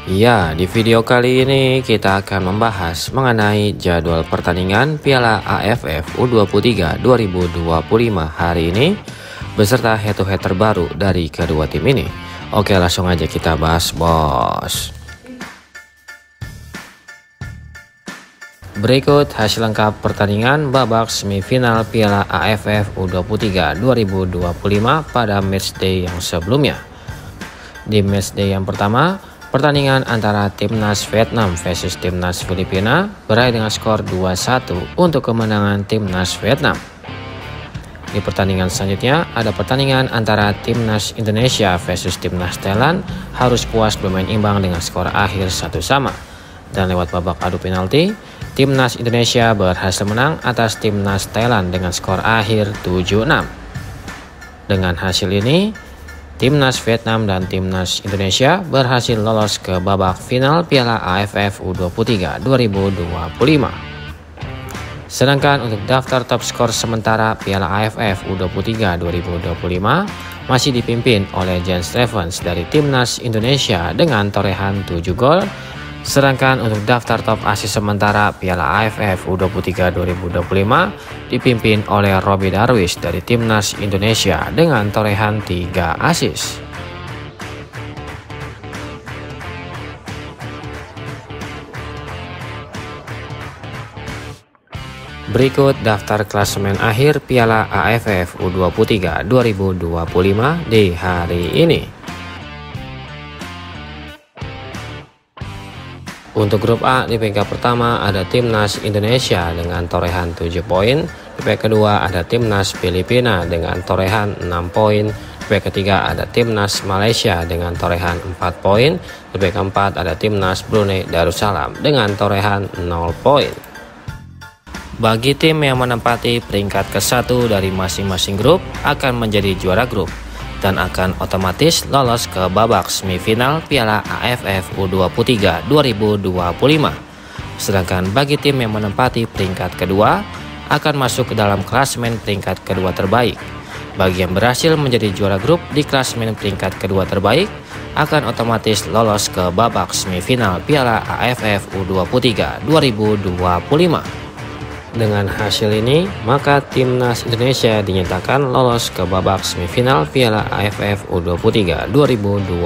Ya, di video kali ini kita akan membahas mengenai jadwal pertandingan Piala AFF U23 2025 hari ini beserta head-to-head terbaru dari kedua tim ini. Oke, langsung aja kita bahas, bos. Berikut hasil lengkap pertandingan babak semifinal Piala AFF U23 2025 pada matchday yang sebelumnya. Di matchday yang pertama, pertandingan antara Timnas Vietnam versus Timnas Filipina berakhir dengan skor 2-1 untuk kemenangan Timnas Vietnam. Di pertandingan selanjutnya, ada pertandingan antara Timnas Indonesia versus Timnas Thailand harus puas bermain imbang dengan skor akhir 1-1. Dan lewat babak adu penalti, Timnas Indonesia berhasil menang atas Timnas Thailand dengan skor akhir 7-6. Dengan hasil ini, Timnas Vietnam dan Timnas Indonesia berhasil lolos ke babak final Piala AFF U23 2025. Sedangkan untuk daftar top skor sementara Piala AFF U23 2025 masih dipimpin oleh Jens Stevens dari Timnas Indonesia dengan torehan 7 gol. Sedangkan untuk daftar top asis sementara Piala AFF U23 2025 dipimpin oleh Robby Darwish dari Timnas Indonesia dengan torehan 3 asis. Berikut daftar klasemen akhir Piala AFF U23 2025 di hari ini. Untuk grup A, di peringkat pertama ada Timnas Indonesia dengan torehan 7 poin. Di peringkat kedua ada Timnas Filipina dengan torehan 6 poin. Di peringkat ketiga ada Timnas Malaysia dengan torehan 4 poin. Di peringkat keempat ada Timnas Brunei Darussalam dengan torehan 0 poin. Bagi tim yang menempati peringkat ke-1 dari masing-masing grup akan menjadi juara grup dan akan otomatis lolos ke babak semifinal Piala AFF U23 2025. Sedangkan bagi tim yang menempati peringkat kedua akan masuk ke dalam klasemen peringkat kedua terbaik. Bagi yang berhasil menjadi juara grup di klasemen peringkat kedua terbaik akan otomatis lolos ke babak semifinal Piala AFF U23 2025. Dengan hasil ini, maka Timnas Indonesia dinyatakan lolos ke babak semifinal Piala AFF U23 2025.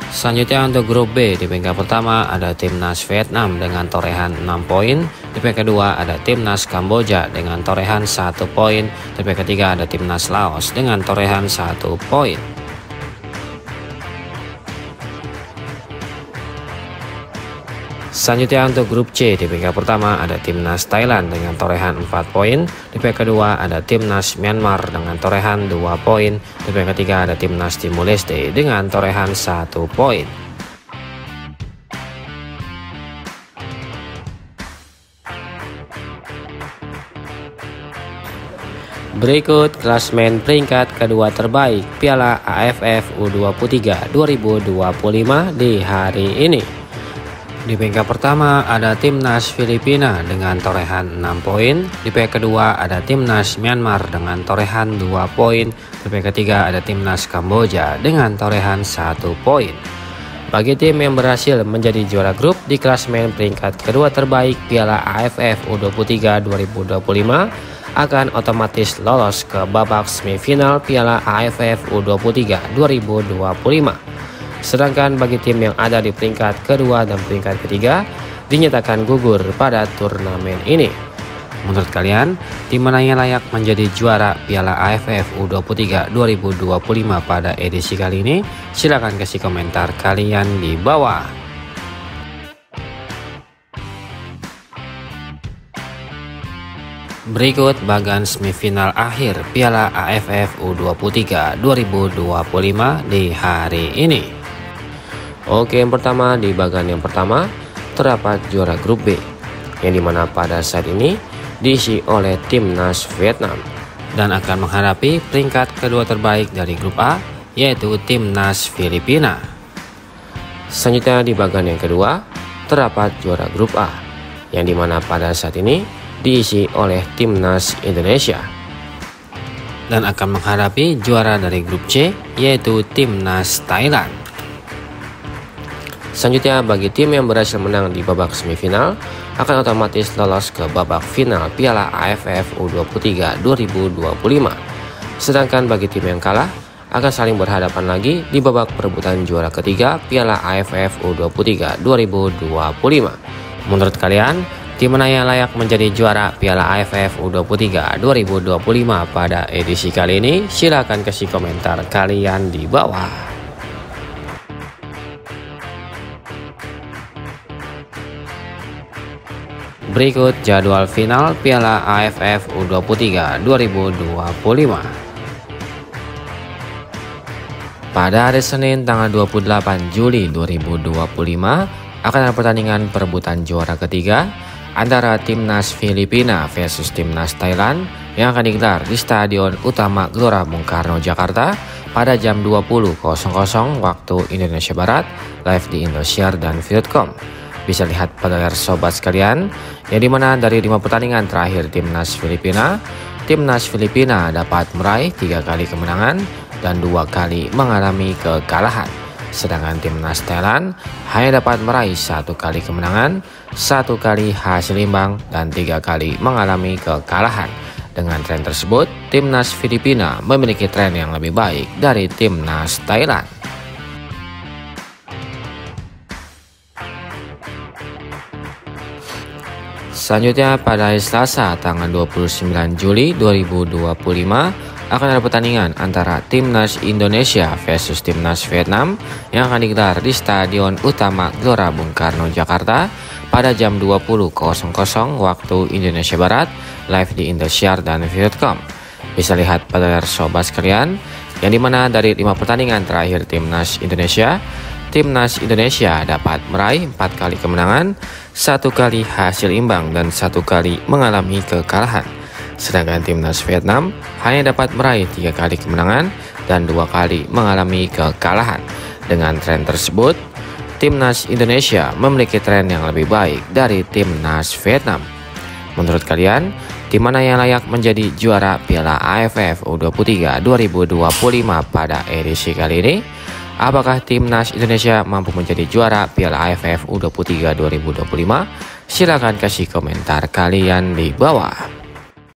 Selanjutnya untuk grup B, di peringkat pertama ada Timnas Vietnam dengan torehan 6 poin. Di peringkat kedua ada Timnas Kamboja dengan torehan 1 poin. Di peringkat ketiga ada Timnas Laos dengan torehan 1 poin. Selanjutnya untuk grup C, di peringkat pertama ada Timnas Thailand dengan torehan 4 poin. Di peringkat kedua ada Timnas Myanmar dengan torehan 2 poin. Di peringkat ketiga ada Timnas Timor Leste dengan torehan 1 poin. Berikut klasemen peringkat kedua terbaik Piala AFF U23 2025 di hari ini. Di peringkat pertama ada Timnas Filipina dengan torehan 6 poin. Di peringkat kedua ada Timnas Myanmar dengan torehan 2 poin. Di peringkat ketiga ada Timnas Kamboja dengan torehan 1 poin. Bagi tim yang berhasil menjadi juara grup di klasemen peringkat kedua terbaik Piala AFF U23 2025 akan otomatis lolos ke babak semifinal Piala AFF U23 2025. Sedangkan bagi tim yang ada di peringkat kedua dan peringkat ketiga dinyatakan gugur pada turnamen ini. Menurut kalian, tim mana yang layak menjadi juara Piala AFF U23 2025 pada edisi kali ini? Silahkan kasih komentar kalian di bawah. Berikut bagan semifinal akhir Piala AFF U23 2025 di hari ini. Oke, yang pertama di bagian yang pertama terdapat juara grup B, yang dimana pada saat ini diisi oleh Timnas Vietnam dan akan menghadapi peringkat kedua terbaik dari grup A, yaitu Timnas Filipina. Selanjutnya di bagian yang kedua terdapat juara grup A, yang dimana pada saat ini diisi oleh Timnas Indonesia dan akan menghadapi juara dari grup C, yaitu Timnas Thailand. Selanjutnya, bagi tim yang berhasil menang di babak semifinal akan otomatis lolos ke babak final Piala AFF U23 2025. Sedangkan bagi tim yang kalah akan saling berhadapan lagi di babak perebutan juara ketiga Piala AFF U23 2025. Menurut kalian, tim mana yang layak menjadi juara Piala AFF U23 2025 pada edisi kali ini? Silahkan kasih komentar kalian di bawah. Berikut jadwal final Piala AFF U23 2025. Pada hari Senin tanggal 28 Juli 2025 akan ada pertandingan perebutan juara ketiga antara Timnas Filipina versus Timnas Thailand yang akan digelar di Stadion Utama Gelora Bung Karno, Jakarta pada jam 20.00 waktu Indonesia Barat, live di Indosiar dan Vietcom. Bisa lihat pada layar sobat sekalian, yang dimana dari 5 pertandingan terakhir Timnas Filipina dapat meraih 3 kali kemenangan dan 2 kali mengalami kekalahan. Sedangkan Timnas Thailand hanya dapat meraih 1 kali kemenangan, 1 kali hasil imbang, dan 3 kali mengalami kekalahan. Dengan tren tersebut, Timnas Filipina memiliki tren yang lebih baik dari Timnas Thailand. Selanjutnya pada hari Selasa tanggal 29 Juli 2025 akan ada pertandingan antara Timnas Indonesia versus Timnas Vietnam yang akan digelar di Stadion Utama Gelora Bung Karno, Jakarta pada jam 20.00 waktu Indonesia Barat, live di Indosiar dan Vietcom. Bisa lihat pada layar sobat sekalian, yang dimana dari 5 pertandingan terakhir Timnas Indonesia dapat meraih 4 kali kemenangan, 1 kali hasil imbang, dan 1 kali mengalami kekalahan. Sedangkan Timnas Vietnam hanya dapat meraih 3 kali kemenangan dan 2 kali mengalami kekalahan. Dengan tren tersebut, Timnas Indonesia memiliki tren yang lebih baik dari Timnas Vietnam. Menurut kalian, tim mana yang layak menjadi juara Piala AFF U23 2025 pada edisi kali ini? Apakah Timnas Indonesia mampu menjadi juara Piala AFF U23 2025? Silakan kasih komentar kalian di bawah.